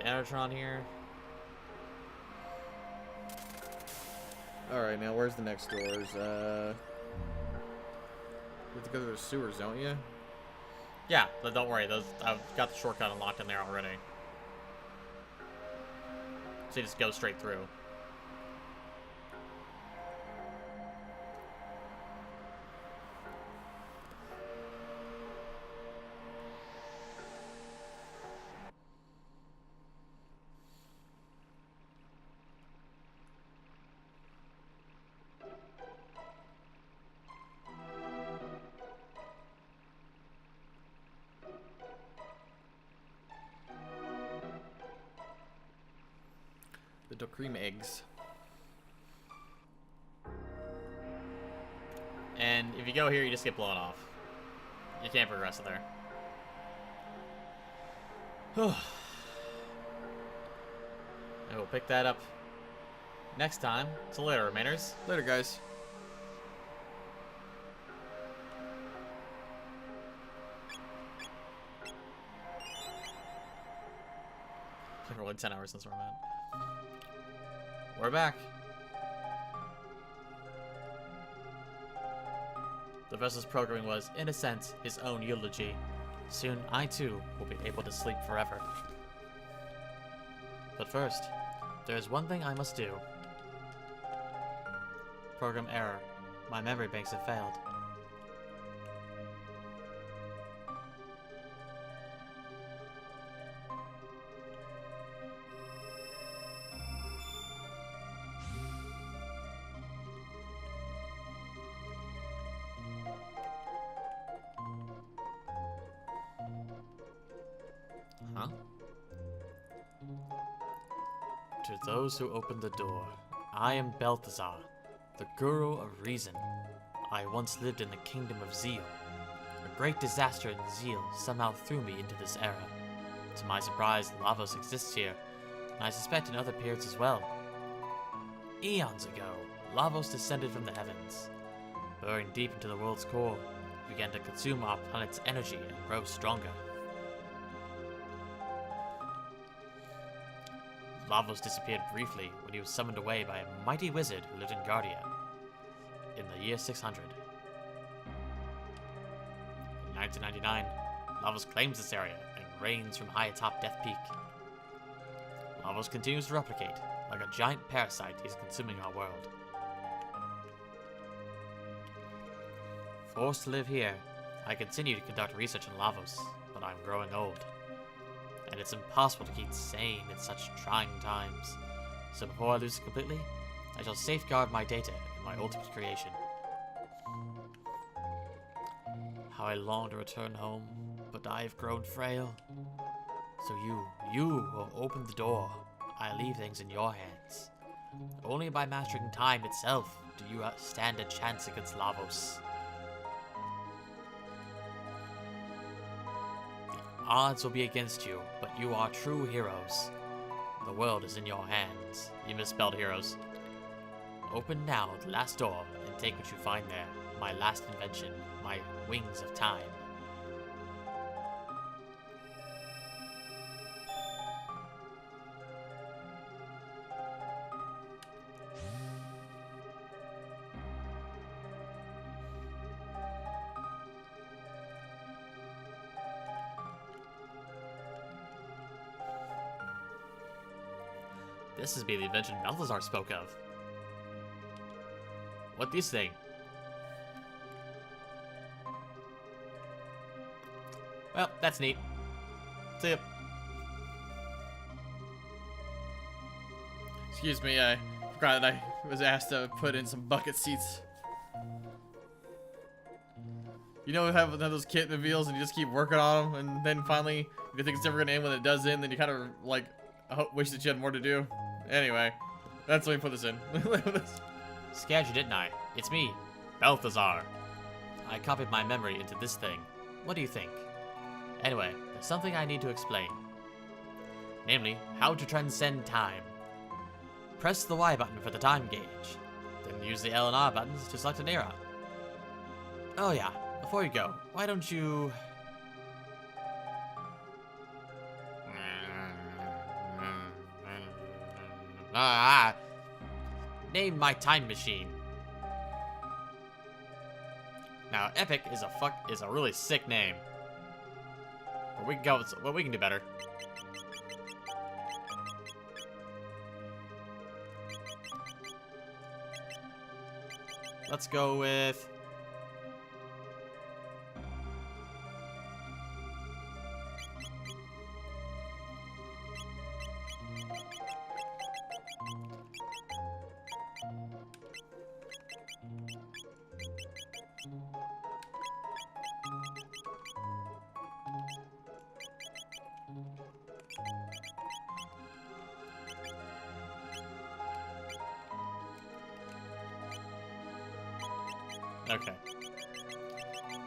Enertron here. Alright, now where's the next doors? You have to go to the sewers, don't you? Yeah, but don't worry. Those I've got the shortcut unlocked in there already. So you just go straight through. The cream eggs. And if you go here, you just get blown off. You can't progress it there. And we'll pick that up next time. So later, Remainers. Later, guys. Played for like 10 hours since we're at. We're back. The vessel's programming was, in a sense, his own eulogy. Soon, I too will be able to sleep forever. But first, there is one thing I must do. Program error. My memory banks have failed. Huh? To those who opened the door, I am Balthazar, the Guru of Reason. I once lived in the kingdom of Zeal. A great disaster in Zeal somehow threw me into this era. To my surprise, Lavos exists here, and I suspect in other periods as well. Eons ago, Lavos descended from the heavens. Burrowing deep into the world's core, it began to consume our planet's energy and grow stronger. Lavos disappeared briefly when he was summoned away by a mighty wizard who lived in Guardia in the year 600. In 1999, Lavos claims this area and reigns from high atop Death Peak. Lavos continues to replicate, like a giant parasite he's consuming our world. Forced to live here, I continue to conduct research on Lavos, but I'm growing old. And it's impossible to keep sane in such trying times. So before I lose it completely, I shall safeguard my data in my ultimate creation. How I long to return home, but I have grown frail. So you who have opened the door, I leave things in your hands. Only by mastering time itself do you stand a chance against Lavos. Odds will be against you, but you are true heroes. The world is in your hands. You misspelled heroes. Open now the last door and take what you find there. My last invention, my wings of time. This is be the invention Balthazar spoke of. What this thing? Well, that's neat. See ya. Excuse me, I forgot that I was asked to put in some bucket seats. You know, have those kit reveals and you just keep working on them, and then finally you think it's never gonna end when it does end, then you kind of like wish that you had more to do. Anyway, that's when we put this in. Scared you, didn't I? It's me, Balthazar. I copied my memory into this thing. What do you think? Anyway, there's something I need to explain. Namely, how to transcend time. Press the Y button for the time gauge. Then use the L and R buttons to select an era. Oh yeah, before you go, why don't you... Ah, name my time machine. Now, Epic is a really sick name. But we can go with, well, we can do better. Let's go with... Okay.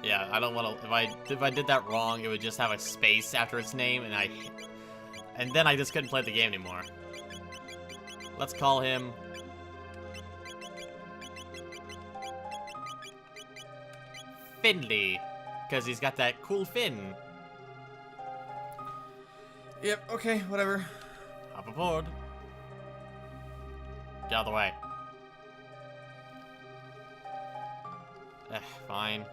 Yeah, I don't want to. If I did that wrong, it would just have a space after its name, and then I just couldn't play the game anymore. Let's call him Finley, because he's got that cool fin. Yep, okay, whatever. Hop aboard. Get out of the way. Fine.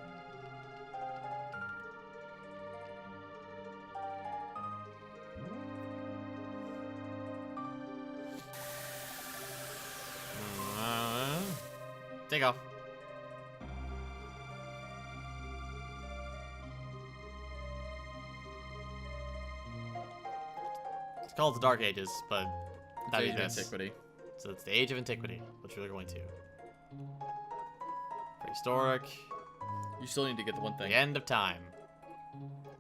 Take off. It's called the Dark Ages, but that'd be this. Antiquity. So it's the Age of Antiquity, which we're going to. Prehistoric. You still need to get the one thing. The end of time.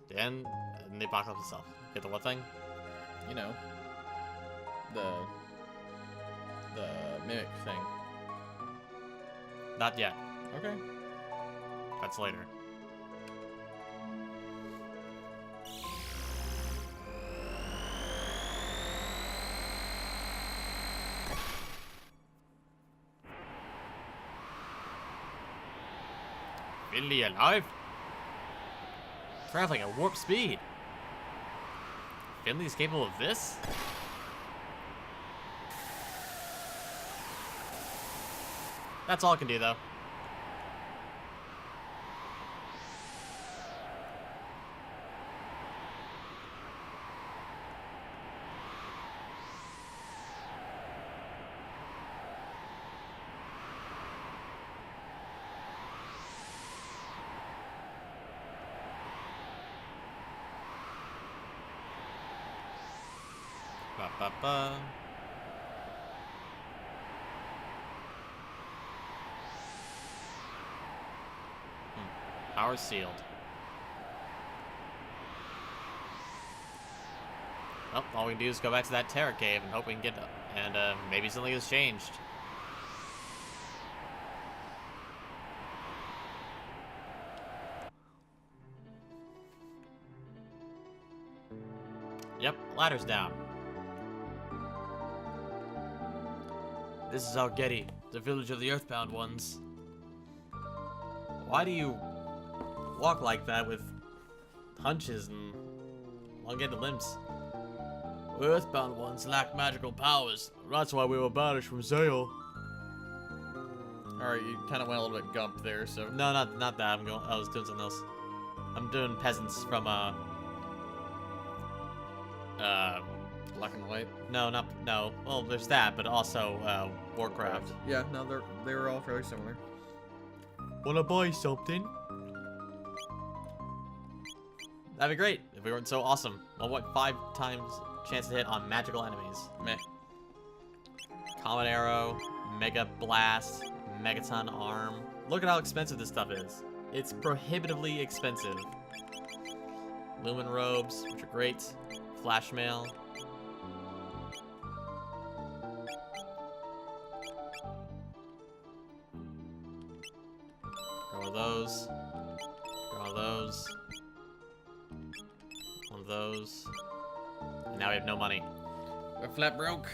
The end and the apocalypse itself. Get the what thing? You know. The mimic thing. Not yet. Okay. That's later. Finley alive? Traveling at warp speed. Finley's capable of this? That's all it can do, though. Ba ba ba. Power sealed. Well, all we can do is go back to that terror cave and hope we can get up. And maybe something has changed. Yep, ladder's down. This is Algeti, the village of the Earthbound ones. Why do you walk like that with hunches and elongated limbs? Earthbound ones lack magical powers. That's why we were banished from Zale. Alright, you kind of went a little bit gump there, so... No, not that. I was doing something else. I'm doing peasants from, Black and white? No. Well, there's that, but also, Warcraft. Yeah, no, they were all fairly similar. Wanna buy something? That'd be great if we weren't so awesome. Well, what, 5 times chance to hit on magical enemies? Meh. Comet Arrow, Mega Blast, Megaton Arm. Look at how expensive this stuff is. It's prohibitively expensive. Lumen Robes, which are great. Flash Mail. One of those. One of those. One of those. And now we have no money. We're flat broke.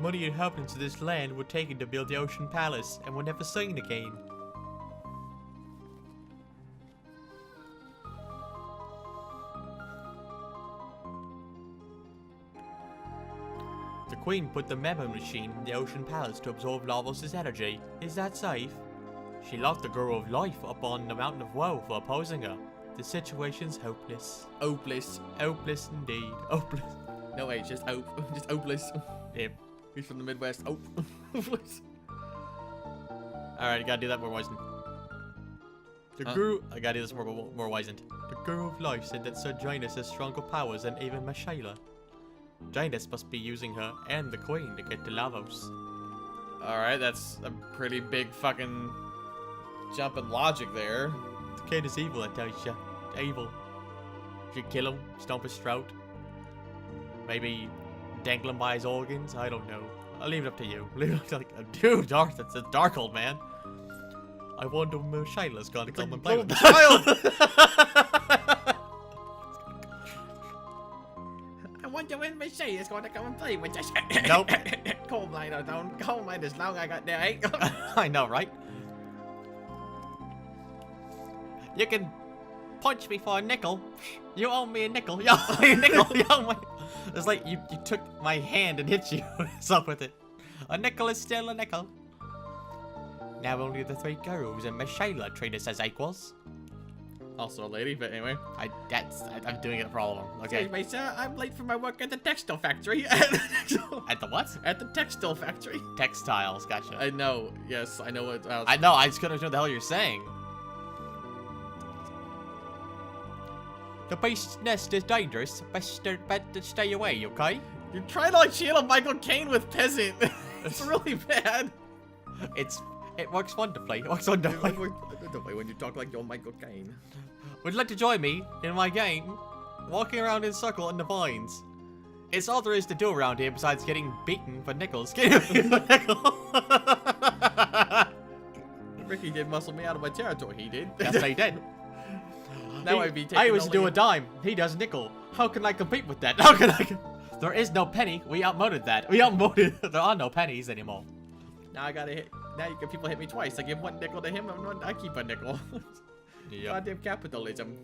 Money inhabitants of this land were taken to build the Ocean Palace and were never seen again. The Queen put the memo machine in the Ocean Palace to absorb Lavos' energy. Is that safe? She locked the Girl of Life up on the Mountain of Woe for opposing her. The situation's hopeless. Hopeless. Hopeless indeed. Hopeless. No, wait, just hope. Just hopeless. Yep. He's from the Midwest. Hopeless. Alright, I gotta do that more wizened. The Guru... I gotta do this more wizened. The Girl of Life said that Sir Janus has stronger powers than even Mashayla. Janus must be using her and the Queen to get to Lavos. Alright, that's a pretty big fucking jump in logic there. The kid is evil, I tell you. Evil. You kill him, stomp his throat. Maybe dangle him by his organs. I don't know. I'll leave it up to you. Leave it up to dude, Darth. It's a dark old man. I wonder when Shayla's gonna come and play with the child. I wonder when Shayla's gonna come and play with the Nope. Coal miner down. Coal miner's long I got there, eh? I know, right? You can punch me for a nickel. You owe me a nickel. You owe me a nickel. You owe me. It's like you took my hand and hit you. What's up with it? A nickel is still a nickel. Now only the three girls and Miss Shayla treat us as equals. Also a lady, but anyway. I'm doing it for all of them. Okay. Excuse me, sir. I'm late for my work at the textile factory. At the what? At the textile factory. Textiles. Gotcha. I know. Yes, I know what. I know. I just couldn't know what the hell you're saying. The beast's nest is dangerous. Best to stay away, okay? You're trying to like channel Michael Caine with peasant. It's really bad. It works wonderfully. It works wonderfully. When you talk like you're Michael Caine. Would you like to join me in my game? Walking around in a circle in the vines. It's all there is to do around here besides getting beaten for nickels. Getting for nickels. Ricky did muscle me out of my territory. He did. Yes, he did. Now I'd be taking I always do a dime. He does nickel. How can I compete with that? How can I? There is no penny. We outmoded that. We outmoded. There are no pennies anymore. Now I gotta hit. Now you can people hit me twice. I give one nickel to him and one. I keep a nickel. Yep. Goddamn capitalism.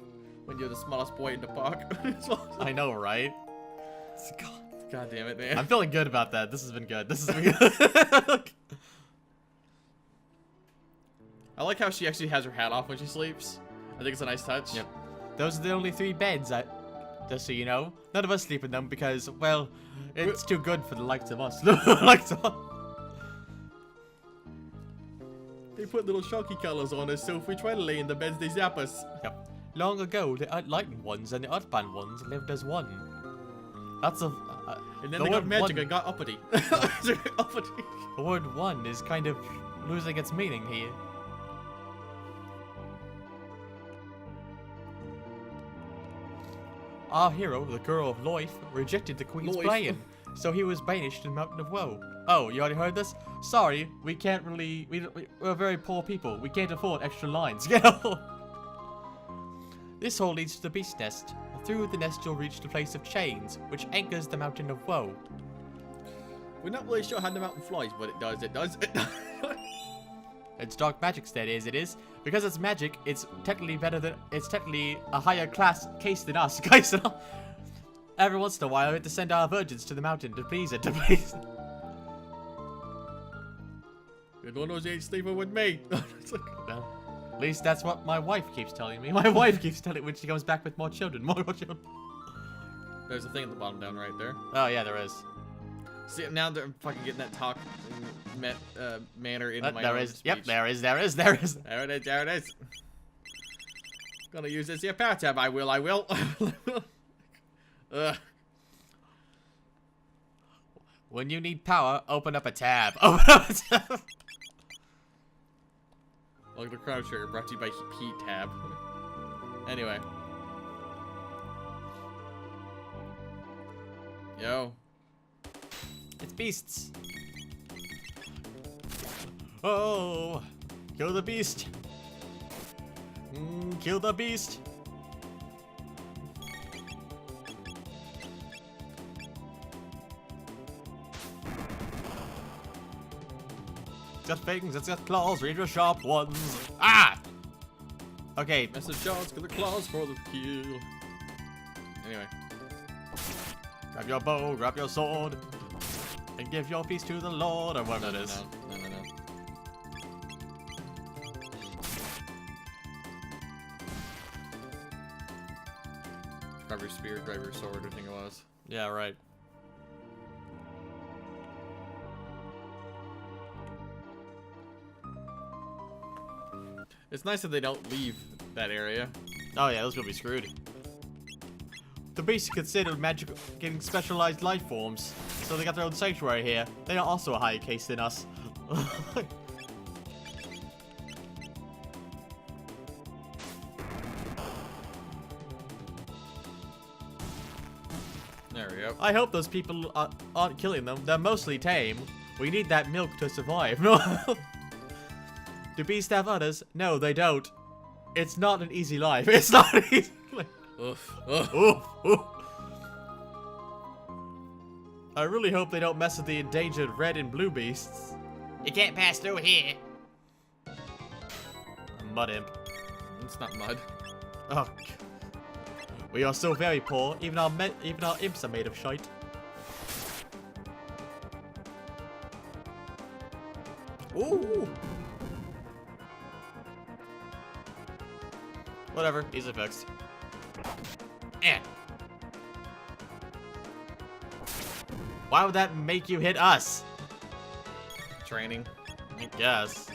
When you're the smallest boy in the park. I know, right? God damn it, man. I'm feeling good about that. This has been good. This has been good. I like how she actually has her hat off when she sleeps. I think it's a nice touch. Yep. Those are the only 3 beds, just so you know. None of us sleep in them because, well, it's too good for the likes of us. They put little shocky colors on us, so if we try to lay in the beds, they zap us. Yep. Long ago, the Enlightened ones and the Earthbound ones lived as one. That's a... and then they got magic and got uppity. Uppity. The word one is kind of losing its meaning here. Our hero, the Girl of Life, rejected the Queen's plan, so he was banished to the Mountain of Woe. Oh, you already heard this? Sorry, we can't really... We're very poor people. We can't afford extra lines. This hole leads to the Beast Nest. Through the nest, you'll reach the place of chains, which anchors the Mountain of Woe. We're not really sure how the mountain flies, but it does. It does. It's dark magic, that is. It is. Because it's magic, it's technically better than... It's technically a higher class case than us. Guys, every once in a while, we have to send our virgins to the mountain to please it. You don't know they ain't sleeping with me. Well, at least that's what my wife keeps telling me. My wife keeps telling me when she comes back with more children. More children. There's a thing at the bottom down right there. Oh, yeah, there is. See, now they're fucking getting that talk manner into my there own is. speech. Yep, there is. There it is, there it is. Gonna use this here power tab. I will. Ugh. When you need power, open up a tab. Open up a tab. Like the Chrono Trigger brought to you by Heat Tab. Anyway. Yo. It's beasts. Oh, kill the beast. Kill the beast. It's got fangs, it's got claws, razor sharp ones. Ah! Okay. Massive jaws, killer claws for the kill. Anyway. Grab your bow, grab your sword, and give your peace to the Lord, or whatever it is. No. Grab your spear, grab your sword, I think it was. Yeah, right. It's nice that they don't leave that area. Oh yeah, those will be screwed. The beasts are considered magical, getting specialized life forms, so they got their own sanctuary here. They are also a higher case than us. There we go. I hope those people aren't killing them. They're mostly tame. We need that milk to survive. Do beasts have udders? No, they don't. It's not an easy life. It's not an easy life. Oof. Oof, oof. I really hope they don't mess with the endangered red and blue beasts. You can't pass through here. Mud imp. It's not mud. Oh, we are so very poor. Even our imps are made of shite. Ooh. Whatever, easily fixed. And why would that make you hit us? Training. I guess.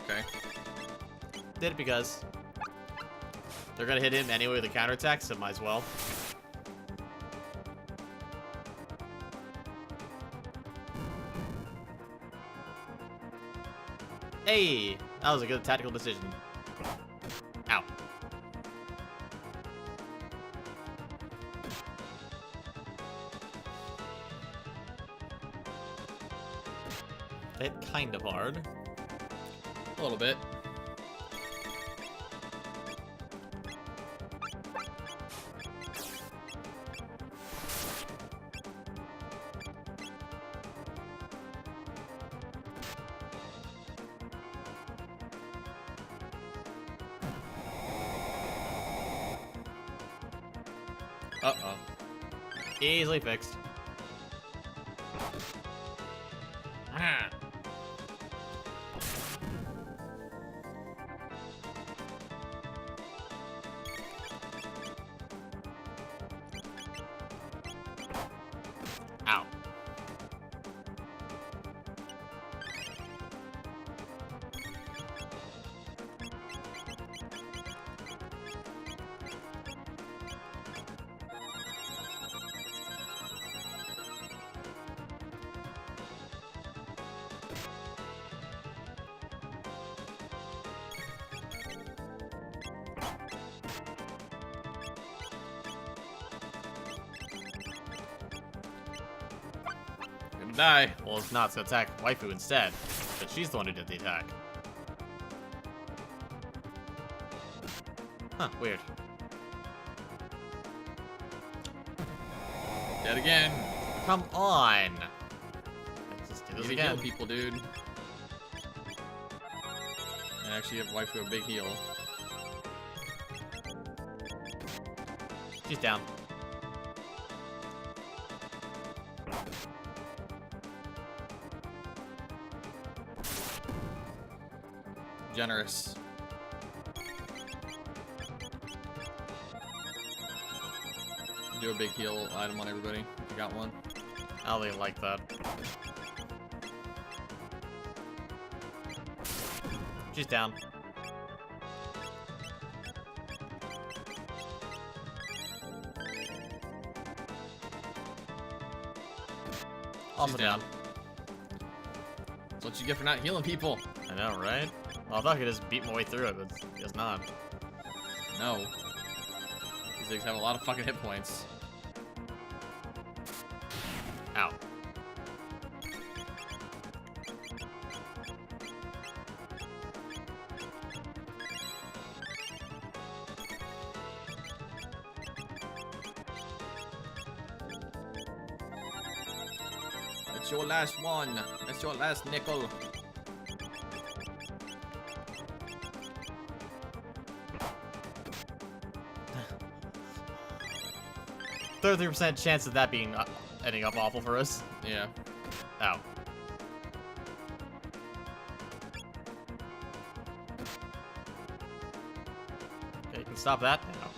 Okay. Did it because they're gonna hit him anyway with a counterattack, so might as well. Hey, that was a good tactical decision. Ow. Hit kind of hard. A little bit. Uh-oh. Easily fixed. Ah. Ow. Die. Well, it's not, so attack waifu instead. But she's the one who did the attack. Huh, weird. Dead again. Come on! Let's just do You this need to heal again. people, dude. And actually give waifu a big heal. She's down. Generous. Do a big heal item on everybody. If you got one. I don't really like that. She's down. Also She's down. down. That's what you get for not healing people. I know, right? Well, I thought I could just beat my way through it, but it's not. No. These things have a lot of fucking hit points. Ow. It's your last one. That's your last nickel. 33% chance of that being ending up awful for us. Yeah. Ow. Okay, you can stop that. No.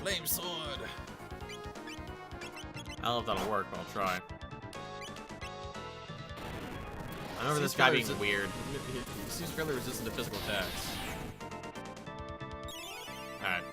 Flame sword. I don't know if that'll work, but I'll try. I remember this Seems guy fairly being weird. He seems fairly resistant to physical attacks. Alright.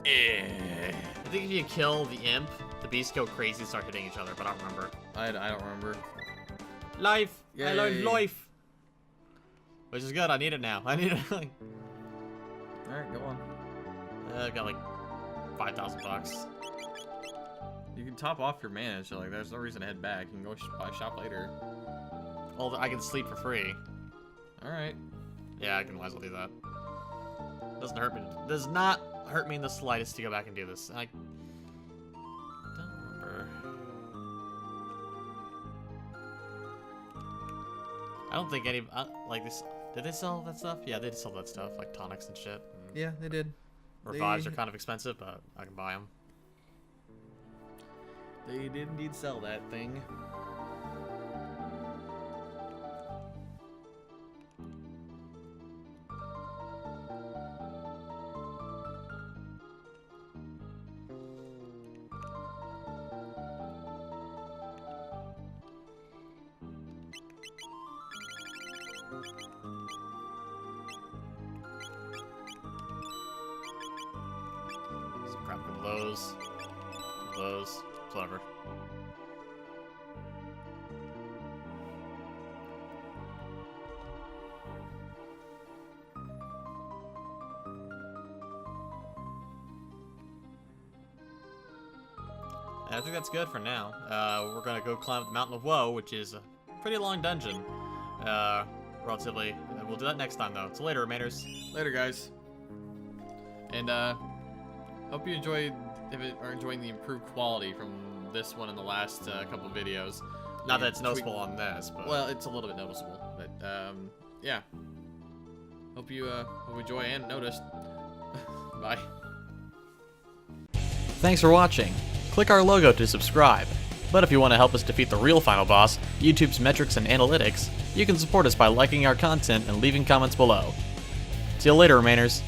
I think if you kill the imp, the beasts go crazy and start hitting each other, but I don't remember. I don't remember. Life! I learned Yay. life! Which is good, I need it now. I need it. Alright, go on. I've got like 5,000 bucks. You can top off your mana, so like there's no reason to head back. You can go buy shop later. Well, I can sleep for free. Alright. Yeah, I can might as well do that. Doesn't hurt me. Does not hurt me in the slightest to go back and do this. I don't remember. I don't think any like this. Did they sell that stuff? Yeah, they did sell that stuff, like tonics and shit. And Yeah, they did. revives are kind of expensive, but I can buy them. They did indeed sell that thing. Some crap from those. Those. Clever. And I think that's good for now. We're gonna go climb the Mountain of Woe, which is a pretty long dungeon. Relatively. We'll do that next time, though. So later, Remainers. Later, guys. And hope you enjoyed are enjoying the improved quality from this one and the last couple videos. Not that it's noticeable on this, but Well, it's a little bit noticeable, but yeah. Hope you enjoy and noticed. Bye. Thanks for watching. Click our logo to subscribe. But if you want to help us defeat the real final boss, YouTube's metrics and analytics, you can support us by liking our content and leaving comments below. See you later, Remainers.